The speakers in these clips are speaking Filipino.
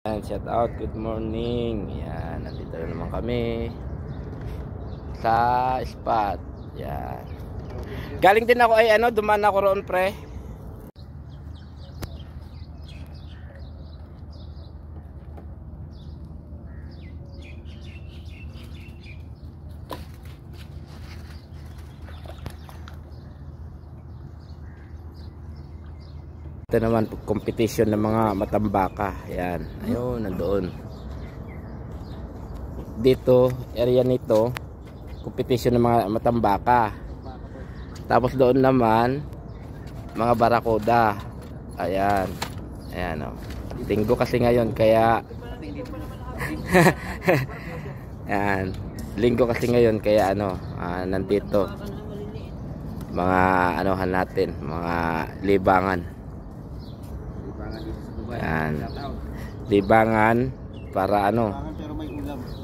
Shout out, good morning. Yan, nandito na naman kami sa spot. Yan. Galing din ako ay dumaan ako roon, pre. Ito naman competition ng mga matambaka. Ayan, ayun, nandoon. Dito, area nito, competition ng mga matambaka. Tapos doon naman, mga barakuda. Ayan, ayan o. Linggo kasi ngayon, kaya ayan, linggo kasi ngayon, kaya nandito mga anuhan natin, mga libangan. Ayan. Libangan para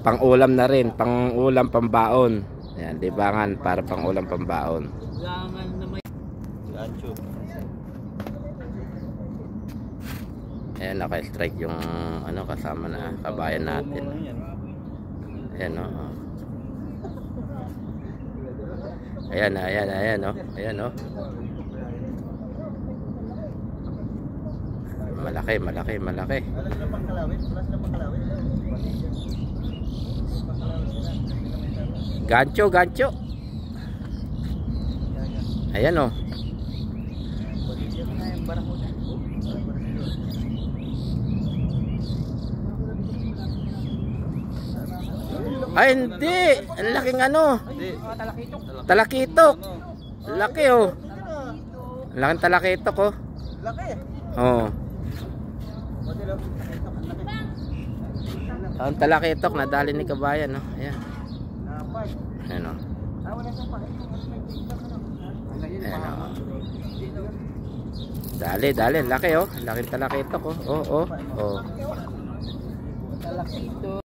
pang-ulam na rin, pang-ulam pambaon. Ayan, libangan para pang-ulam pambaon. Ayan, naka-strike yung kasama na kabayan natin. Ayan o. Ayan o. Ayan o. Malaki. Gancho. Ayan o. Ay, hindi. Ang laking talakitok. Laki o. Ang laking talakitok o. Laki. Oo. Ang talakitok nadali ni kabayan, no? Ayan. Ayan o. Ayan o. Dali, laki o. Laking talakitok o. Oo.